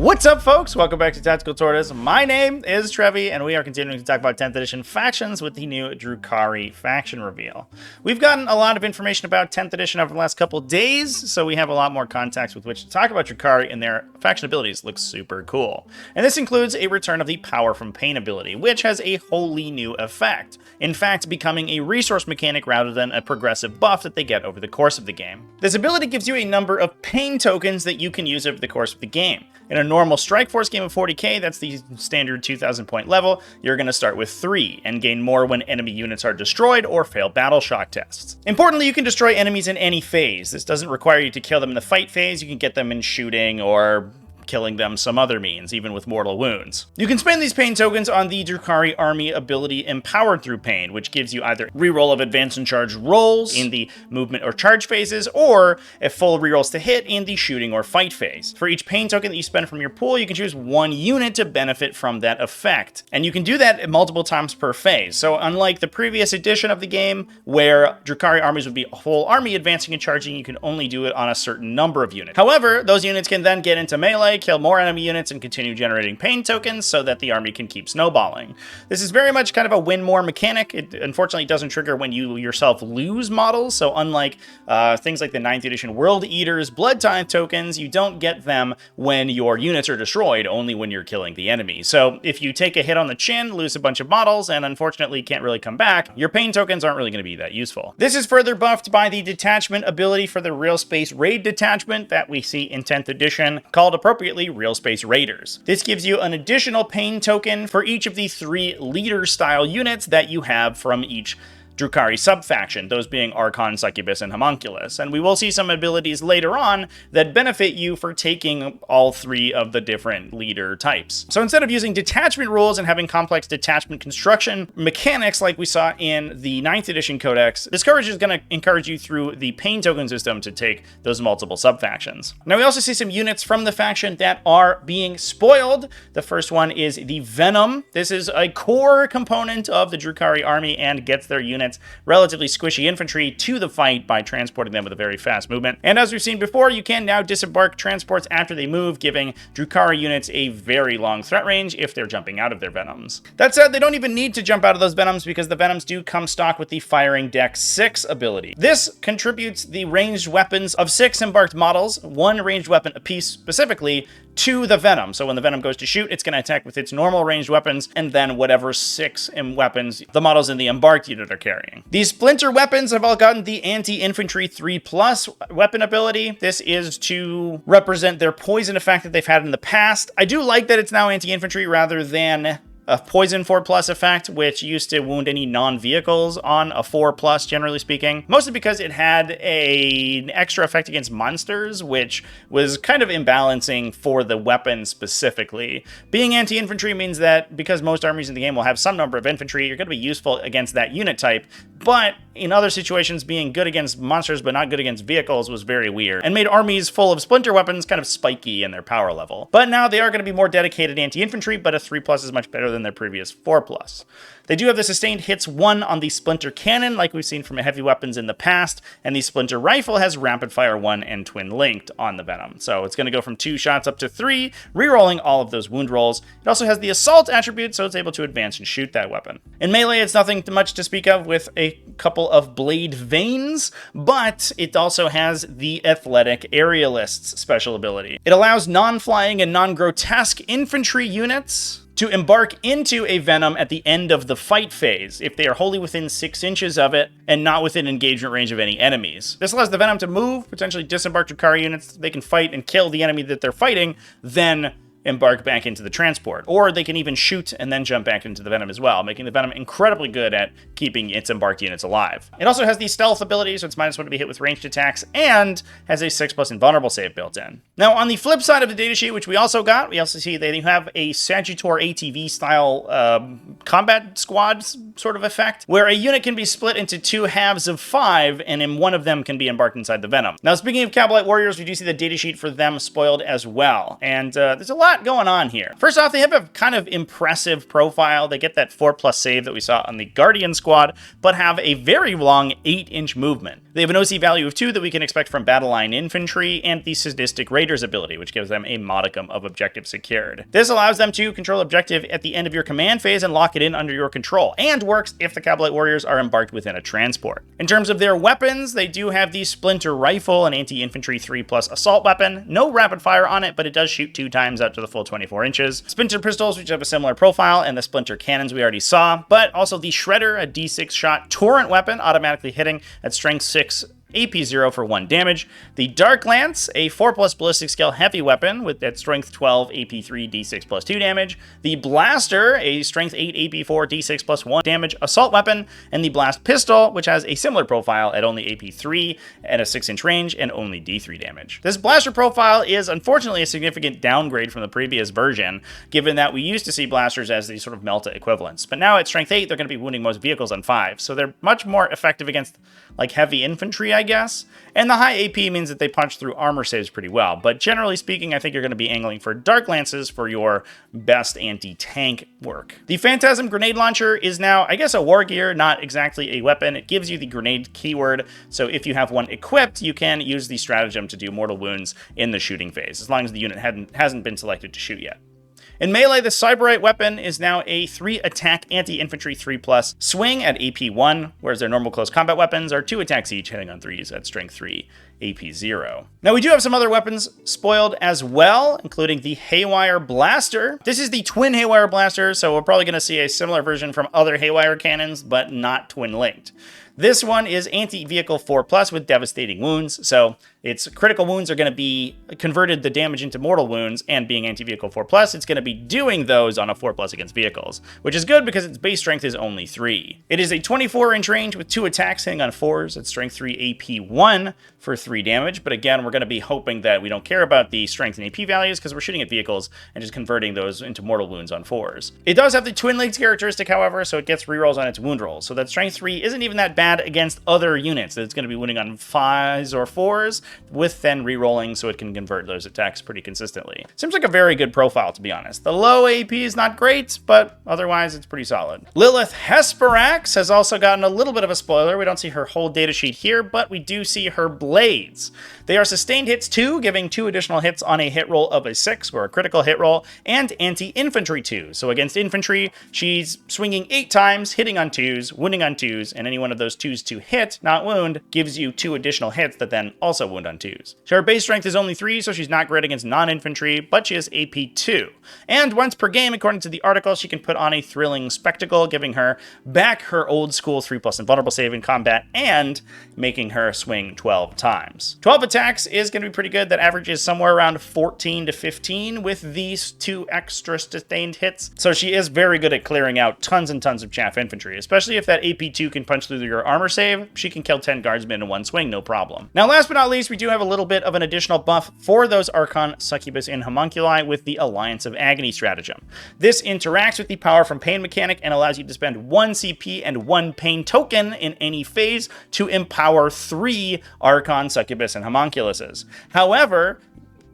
What's up, folks? Welcome back to TacticalTortoise. My name is Trevi, and we are continuing to talk about 10th edition factions with the new Drukhari faction reveal. We've gotten a lot of information about 10th edition over the last couple days, so we have a lot more context with which to talk about Drukhari, and their faction abilities look super cool. And this includes a return of the Power from Pain ability, which has a wholly new effect. In fact, becoming a resource mechanic rather than a progressive buff that they get over the course of the game. This ability gives you a number of pain tokens that you can use over the course of the game. In a normal Strike Force game of 40k, that's the standard 2,000 point level, you're going to start with 3 and gain more when enemy units are destroyed or fail battle shock tests. Importantly, you can destroy enemies in any phase. This doesn't require you to kill them in the fight phase. You can get them in shooting or killing them some other means, even with mortal wounds. You can spend these pain tokens on the Drukhari army ability Empowered Through Pain, which gives you either reroll of advance and charge rolls in the movement or charge phases, or a full rerolls to hit in the shooting or fight phase. For each pain token that you spend from your pool, you can choose one unit to benefit from that effect. And you can do that multiple times per phase. So unlike the previous edition of the game, where Drukhari armies would be a whole army advancing and charging, you can only do it on a certain number of units. However, those units can then get into melee, kill more enemy units, and continue generating pain tokens so that the army can keep snowballing. This is very much kind of a win more mechanic. It unfortunately doesn't trigger when you yourself lose models, so unlike things like the 9th edition World Eaters Blood Tithe tokens, you don't get them when your units are destroyed, only when you're killing the enemy. So if you take a hit on the chin, lose a bunch of models, and unfortunately can't really come back, your pain tokens aren't really going to be that useful. This is further buffed by the detachment ability for the Realspace Raid detachment that we see in 10th edition, called appropriately Realspace Raiders. This gives you an additional pain token for each of the 3 leader-style units that you have from each Drukhari subfaction, those being Archon, Succubus, and Homunculus. And we will see some abilities later on that benefit you for taking all 3 of the different leader types. So instead of using detachment rules and having complex detachment construction mechanics like we saw in the 9th edition codex, this coverage is going to encourage you through the pain token system to take those multiple subfactions. Now we also see some units from the faction that are being spoiled. The first one is the Venom. This is a core component of the Drukhari army and gets their units relatively squishy infantry to the fight by transporting them with a very fast movement. And as we've seen before, you can now disembark transports after they move, giving Drukhari units a very long threat range if they're jumping out of their Venoms. That said, they don't even need to jump out of those Venoms because the Venoms do come stock with the Firing Deck 6 ability. This contributes the ranged weapons of 6 embarked models, 1 ranged weapon apiece specifically, to the Venom. So when the Venom goes to shoot, it's going to attack with its normal ranged weapons, and then whatever 6 weapons the models in the embarked unit are carrying. These splinter weapons have all gotten the anti-infantry 3+ weapon ability. This is to represent their poison effect that they've had in the past. I do like that it's now anti-infantry rather than a poison 4+ effect, which used to wound any non-vehicles on a 4+, generally speaking. Mostly because it had an extra effect against monsters, which was kind of imbalancing for the weapon specifically. Being anti-infantry means that because most armies in the game will have some number of infantry, you're going to be useful against that unit type, but in other situations, being good against monsters but not good against vehicles was very weird, and made armies full of splinter weapons kind of spiky in their power level. But now they are going to be more dedicated anti-infantry, but a 3+ is much better than their previous 4+. They do have the sustained hits 1 on the Splinter Cannon, like we've seen from heavy weapons in the past, and the Splinter Rifle has Rapid Fire 1 and Twin Linked on the Venom. So it's going to go from 2 shots up to 3, rerolling all of those wound rolls. It also has the Assault attribute, so it's able to advance and shoot that weapon. In melee, it's nothing much to speak of with a couple of blade veins, but it also has the Athletic Aerialists special ability. It allows non-flying and non-grotesque infantry units to embark into a Venom at the end of the fight phase, if they are wholly within 6 inches of it and not within engagement range of any enemies. This allows the Venom to move, potentially disembark Drukhari units. They can fight and kill the enemy that they're fighting, then embark back into the transport. Or they can even shoot and then jump back into the Venom as well, making the Venom incredibly good at keeping its embarked units alive. It also has the stealth ability, so it's -1 to be hit with ranged attacks, and has a 6+ invulnerable save built in. Now, on the flip side of the datasheet, which we also got, we also see they have a Sagittor ATV style combat squad sort of effect, where a unit can be split into 2 halves of 5, and in one of them can be embarked inside the Venom. Now, speaking of Kabalite Warriors, we do see the datasheet for them spoiled as well, and there's a lot lot going on here. First off, they have a kind of impressive profile. They get that 4+ save that we saw on the Guardian squad, but have a very long 8-inch movement. They have an OC value of 2 that we can expect from battle line infantry, and the Sadistic Raiders ability, which gives them a modicum of objective secured. This allows them to control objective at the end of your command phase and lock it in under your control, and works if the Kabalite Warriors are embarked within a transport. In terms of their weapons, they do have the Splinter Rifle, an anti-infantry 3+ assault weapon. No rapid fire on it, but it does shoot 2 times out to the full 24 inches. Splinter Pistols, which have a similar profile, and the Splinter Cannons we already saw, but also the Shredder, a D6 shot torrent weapon, automatically hitting at strength 6, AP 0 for 1 damage. The Dark Lance, a 4+ ballistic skill heavy weapon with that strength 12, AP 3, D6 plus 2 damage. The Blaster, a strength 8, AP 4, D6 plus 1 damage assault weapon. And the Blast Pistol, which has a similar profile at only AP 3 at a 6-inch range and only D3 damage. This Blaster profile is unfortunately a significant downgrade from the previous version, given that we used to see blasters as the sort of Melta equivalents. But now at strength 8, they're going to be wounding most vehicles on 5, so they're much more effective against like heavy infantry, I guess. And the high AP means that they punch through armor saves pretty well. But generally speaking, I think you're going to be angling for Dark Lances for your best anti-tank work. The Phantasm Grenade Launcher is now, I guess, a war gear, not exactly a weapon. It gives you the grenade keyword. So if you have one equipped, you can use the stratagem to do mortal wounds in the shooting phase, as long as the unit hasn't been selected to shoot yet. In melee, the Cyberite weapon is now a 3-attack anti-infantry 3+ swing at AP 1, whereas their normal close combat weapons are 2 attacks each, hitting on 3s at strength 3, AP 0. Now we do have some other weapons spoiled as well, including the Haywire Blaster. This is the twin Haywire Blaster, so we're probably going to see a similar version from other Haywire cannons, but not twin-linked. This one is anti-vehicle 4+ with devastating wounds, so its critical wounds are going to be converted the damage into mortal wounds, and being anti-vehicle 4+, it's going to be doing those on a 4+ against vehicles, which is good because its base strength is only 3. It is a 24-inch range with 2 attacks hitting on 4s at strength 3 AP 1 for 3 damage, but again, we're going to be hoping that we don't care about the strength and AP values because we're shooting at vehicles and just converting those into mortal wounds on 4s. It does have the twin-linked characteristic, however, so it gets rerolls on its wound rolls, so that strength 3 isn't even that bad against other units. It's going to be wounding on 5s or 4s, with then rerolling so it can convert those attacks pretty consistently. Seems like a very good profile, to be honest. The low AP is not great, but otherwise it's pretty solid. Lilith Hesperax has also gotten a little bit of a spoiler. We don't see her whole datasheet here, but we do see her blades. They are sustained hits 2, giving 2 additional hits on a hit roll of a 6, or a critical hit roll, and anti-infantry 2. So against infantry, she's swinging 8 times, hitting on 2s, wounding on 2s, and any one of those 2s to hit, not wound, gives you 2 additional hits that then also wound on 2s. So her base strength is only 3, so she's not great against non-infantry, but she has AP 2. And once per game, according to the article, she can put on a thrilling spectacle, giving her back her old school 3+ invulnerable save in combat, and making her swing 12 times. 12 attacks is going to be pretty good. That averages somewhere around 14 to 15 with these 2 extra sustained hits. So she is very good at clearing out tons and tons of chaff infantry, especially if that AP 2 can punch through your armor save. She can kill 10 guardsmen in one swing, no problem. Now, last but not least, we do have a little bit of an additional buff for those Archon, Succubus, and Homunculi with the Alliance of Agony stratagem. This interacts with the Power from Pain mechanic and allows you to spend 1 CP and 1 Pain token in any phase to empower 3 Archon, Succubus, and Homunculuses. However,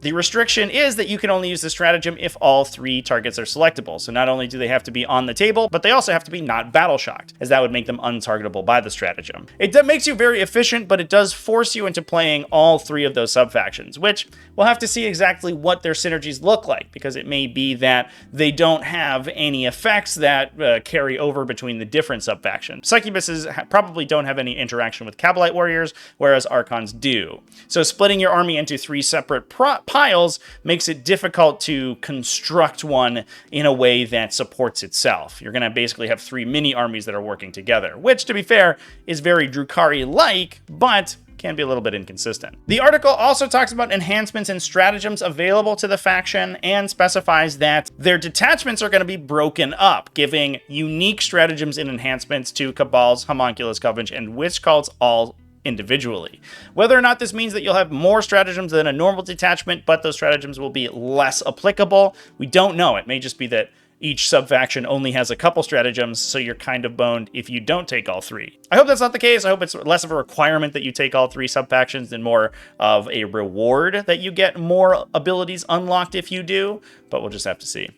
the restriction is that you can only use the stratagem if all 3 targets are selectable. So not only do they have to be on the table, but they also have to be not battle shocked, as that would make them untargetable by the stratagem. It makes you very efficient, but it does force you into playing all 3 of those sub-factions, which we'll have to see exactly what their synergies look like, because it may be that they don't have any effects that carry over between the different sub-factions. Succubuses probably don't have any interaction with Kabalite Warriors, whereas Archons do. So splitting your army into 3 separate piles makes it difficult to construct one in a way that supports itself. You're going to basically have 3 mini armies that are working together, which, to be fair, is very Drukhari-like, but can be a little bit inconsistent. The article also talks about enhancements and stratagems available to the faction and specifies that their detachments are going to be broken up, giving unique stratagems and enhancements to Cabals, Homunculus, Covenant, and Witch Cults all individually. Whether or not this means that you'll have more stratagems than a normal detachment, but those stratagems will be less applicable, we don't know. It may just be that each sub-faction only has a couple stratagems, so you're kind of boned if you don't take all 3. I hope that's not the case. I hope it's less of a requirement that you take all 3 sub-factions and more of a reward that you get more abilities unlocked if you do, but we'll just have to see.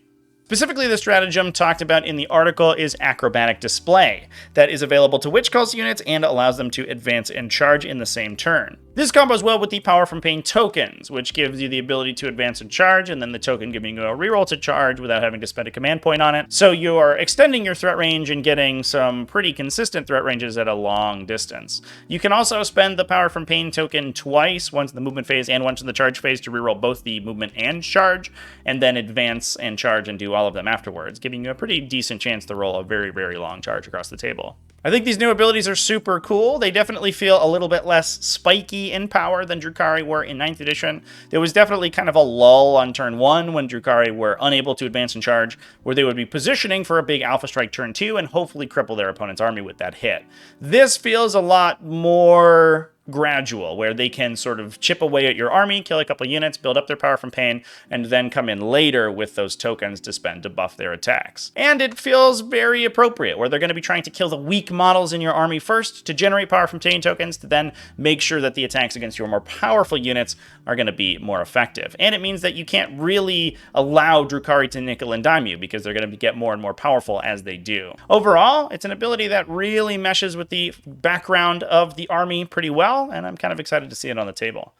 Specifically, the stratagem talked about in the article is Acrobatic Display, that is available to Witch Cults units and allows them to advance and charge in the same turn. This combos well with the Power from Pain tokens, which gives you the ability to advance and charge, and then the token giving you a reroll to charge without having to spend a command point on it. So you are extending your threat range and getting some pretty consistent threat ranges at a long distance. You can also spend the Power from Pain token twice, once in the movement phase and once in the charge phase, to reroll both the movement and charge, and then advance and charge and do all of them afterwards, giving you a pretty decent chance to roll a very, very long charge across the table. I think these new abilities are super cool. They definitely feel a little bit less spiky in power than Drukhari were in 9th edition. There was definitely kind of a lull on turn 1 when Drukhari were unable to advance and charge, where they would be positioning for a big Alpha Strike turn 2 and hopefully cripple their opponent's army with that hit. This feels a lot more gradual, where they can sort of chip away at your army, kill a couple units, build up their Power from Pain, and then come in later with those tokens to spend to buff their attacks. And it feels very appropriate, where they're going to be trying to kill the weak models in your army first to generate Power from Pain tokens, to then make sure that the attacks against your more powerful units are going to be more effective. And it means that you can't really allow Drukhari to nickel and dime you, because they're going to get more and more powerful as they do. Overall, it's an ability that really meshes with the background of the army pretty well, and I'm kind of excited to see it on the table.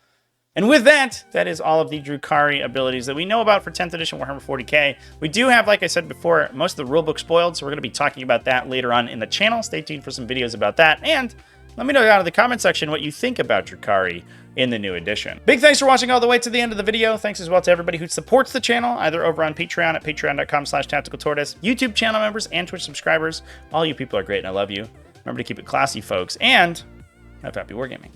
And with that, that is all of the Drukhari abilities that we know about for 10th edition Warhammer 40k. We do have, like I said before, most of the rulebook spoiled, so we're going to be talking about that later on in the channel. Stay tuned for some videos about that, and let me know down in the comment section what you think about Drukhari in the new edition. Big thanks for watching all the way to the end of the video. Thanks as well to everybody who supports the channel, either over on Patreon at patreon.com/TacticalTortoise, YouTube channel members, and Twitch subscribers. All you people are great, and I love you. Remember to keep it classy, folks, and have happy wargaming.